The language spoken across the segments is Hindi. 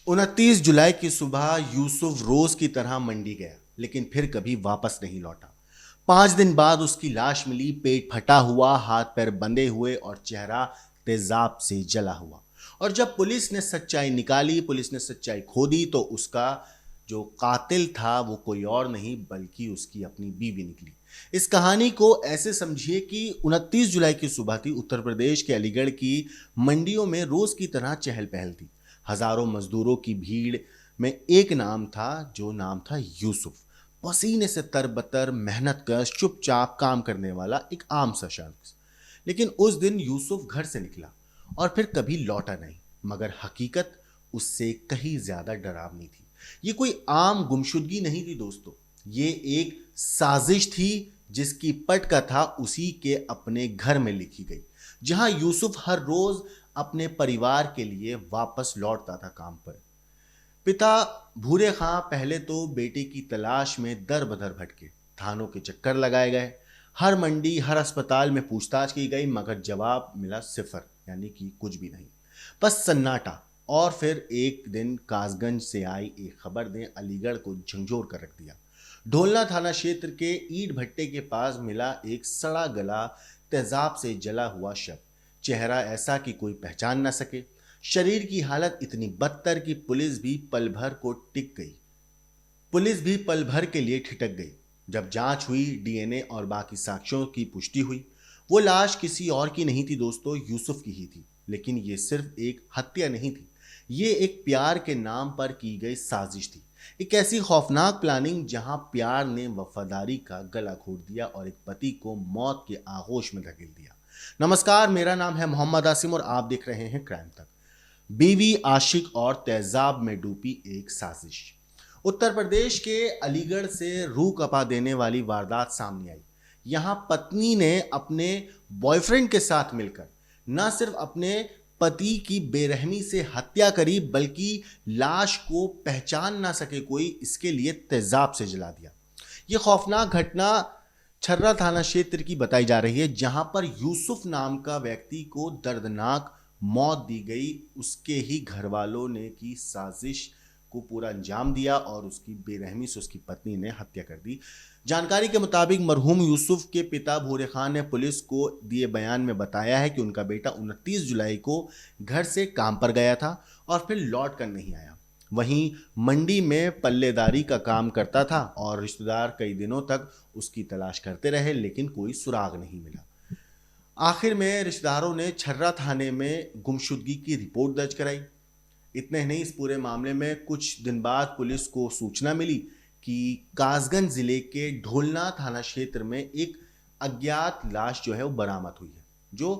29 जुलाई की सुबह यूसुफ रोज की तरह मंडी गया, लेकिन फिर कभी वापस नहीं लौटा। 5 दिन बाद उसकी लाश मिली, पेट फटा हुआ, हाथ पैर बंधे हुए और चेहरा तेजाब से जला हुआ। और जब पुलिस ने सच्चाई निकाली, पुलिस ने सच्चाई खोदी, तो उसका जो कातिल था वो कोई और नहीं बल्कि उसकी अपनी बीवी निकली। इस कहानी को ऐसे समझिए कि 29 जुलाई की सुबह थी। उत्तर प्रदेश के अलीगढ़ की मंडियों में रोज की तरह चहल पहल थी। हजारों मजदूरों की भीड़ में एक नाम था, जो नाम था यूसुफ। पसीने से तरबतर, मेहनत कश, चुपचाप काम करने वाला एक आम सा शख्स। लेकिन उस दिन यूसुफ घर से निकला और फिर कभी लौटा नहीं। मगर हकीकत उससे कहीं ज्यादा डरावनी थी। ये कोई आम गुमशुदगी नहीं थी दोस्तों, ये एक साजिश थी जिसकी पटकथा उसी के अपने घर में लिखी गई, जहां यूसुफ हर रोज अपने परिवार के लिए वापस लौटता था काम पर। पिता भूरे खां पहले तो बेटे की तलाश में दर बदर भटके। थानों के चक्कर लगाए गए, हर मंडी, हर अस्पताल में पूछताछ की गई, मगर जवाब मिला सिफर, यानी कि कुछ भी नहीं, बस सन्नाटा। और फिर एक दिन कासगंज से आई एक खबर ने अलीगढ़ को झंझोर कर रख दिया। ढोलना थाना क्षेत्र के ईंट भट्टे के पास मिला एक सड़ा गला, तेजाब से जला हुआ शव। चेहरा ऐसा कि कोई पहचान ना सके, शरीर की हालत इतनी बदतर कि पुलिस भी पल भर के लिए ठिठक गई। जब जांच हुई, डीएनए और बाकी साक्ष्यों की पुष्टि हुई, वो लाश किसी और की नहीं थी दोस्तों, यूसुफ की ही थी। लेकिन ये सिर्फ एक हत्या नहीं थी, ये एक प्यार के नाम पर की गई साजिश थी। एक ऐसी खौफनाक प्लानिंग जहां प्यार ने वफादारी का गला घोट दिया और एक पति को मौत के आगोश में धकेल दिया। नमस्कार, मेरा नाम है मोहम्मद आसिम और आप देख रहे हैं क्राइम तक। बीवी, आशिक और तेजाब में डूबी एक साजिश। उत्तर प्रदेश के अलीगढ़ से रूह कपा देने वाली वारदात सामने आई। यहां पत्नी ने अपने बॉयफ्रेंड के साथ मिलकर न सिर्फ अपने पति की बेरहमी से हत्या करी, बल्कि लाश को पहचान ना सके कोई, इसके लिए तेजाब से जला दिया। यह खौफनाक घटना छर्रा थाना क्षेत्र की बताई जा रही है, जहां पर यूसुफ नाम का व्यक्ति को दर्दनाक मौत दी गई। उसके ही घर वालों ने की साजिश को पूरा अंजाम दिया और उसकी बेरहमी से उसकी पत्नी ने हत्या कर दी। जानकारी के मुताबिक मरहूम यूसुफ के पिता भूरे खान ने पुलिस को दिए बयान में बताया है कि उनका बेटा 29 जुलाई को घर से काम पर गया था और फिर लौट कर नहीं आया। वहीं मंडी में पल्लेदारी का काम करता था और रिश्तेदार कई दिनों तक उसकी तलाश करते रहे, लेकिन कोई सुराग नहीं मिला। आखिर में रिश्तेदारों ने छर्रा थाने में गुमशुदगी की रिपोर्ट दर्ज कराई। इतने ही नहीं, इस पूरे मामले में कुछ दिन बाद पुलिस को सूचना मिली कि कासगंज जिले के ढोलना थाना क्षेत्र में एक अज्ञात लाश जो है वो बरामद हुई है, जो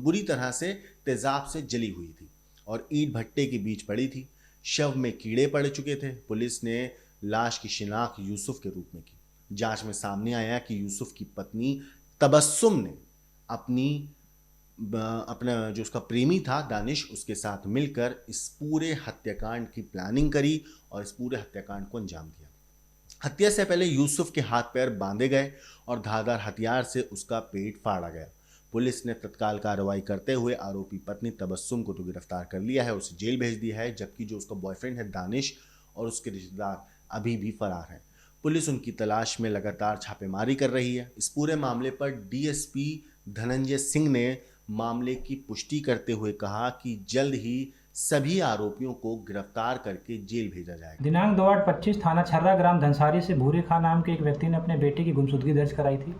बुरी तरह से तेजाब से जली हुई थी और ईंट भट्टे के बीच पड़ी थी। शव में कीड़े पड़ चुके थे। पुलिस ने लाश की शिनाख्त यूसुफ के रूप में की। जांच में सामने आया कि यूसुफ की पत्नी तबस्सुम ने अपना जो उसका प्रेमी था दानिश, उसके साथ मिलकर इस पूरे हत्याकांड की प्लानिंग करी और इस पूरे हत्याकांड को अंजाम दिया। हत्या से पहले यूसुफ के हाथ पैर बांधे गए और धारदार हथियार से उसका पेट फाड़ा गया। पुलिस ने तत्काल कार्रवाई करते हुए आरोपी पत्नी तबस्सुम को तो गिरफ्तार कर लिया है, उसे जेल भेज दिया है, जबकि जो उसका बॉयफ्रेंड है दानिश और उसके रिश्तेदार अभी भी फरार हैं। पुलिस उनकी तलाश में लगातार छापेमारी कर रही है। इस पूरे मामले पर डीएसपी धनंजय सिंह ने मामले की पुष्टि करते हुए कहा कि जल्द ही सभी आरोपियों को गिरफ्तार करके जेल भेजा जाएगा। दिनांक 2/8/25 थाना छर्रा ग्राम धनसारी से भूरे खान नाम के एक व्यक्ति ने अपने बेटे की गुमशुदगी दर्ज कराई थी।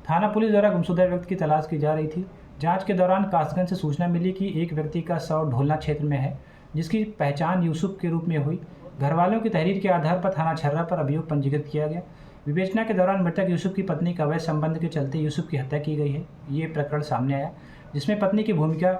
थाना पुलिस द्वारा गुमशुदा व्यक्ति की तलाश की जा रही थी। जांच के दौरान कासगंज से सूचना मिली कि एक व्यक्ति का शव ढोलना क्षेत्र में है, जिसकी पहचान यूसुफ के रूप में हुई। घर वालों की तहरीर के आधार पर थाना छर्रा पर अभियोग पंजीकृत किया गया। विवेचना के दौरान मृतक यूसुफ की पत्नी का अवैध संबंध के चलते यूसुफ की हत्या की गई है। ये प्रकरण सामने आया, जिसमें पत्नी की भूमिका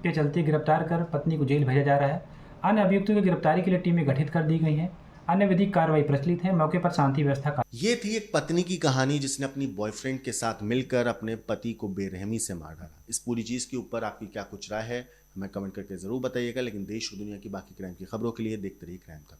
के चलते गिरफ्तार कर पत्नी को जेल भेजा जा रहा है। अन्य अभियुक्तों की गिरफ्तारी के लिए टीमें गठित कर दी गई हैं। अन्य विधिक कार्रवाई प्रचलित है। मौके पर शांति व्यवस्था का ये थी एक पत्नी की कहानी जिसने अपनी बॉयफ्रेंड के साथ मिलकर अपने पति को बेरहमी से मार डाला। इस पूरी चीज़ के ऊपर आपकी क्या कुछ राय है, हमें कमेंट करके ज़रूर बताइएगा। लेकिन देश और दुनिया की बाकी क्राइम की खबरों के लिए देखते रहिए क्राइम तक।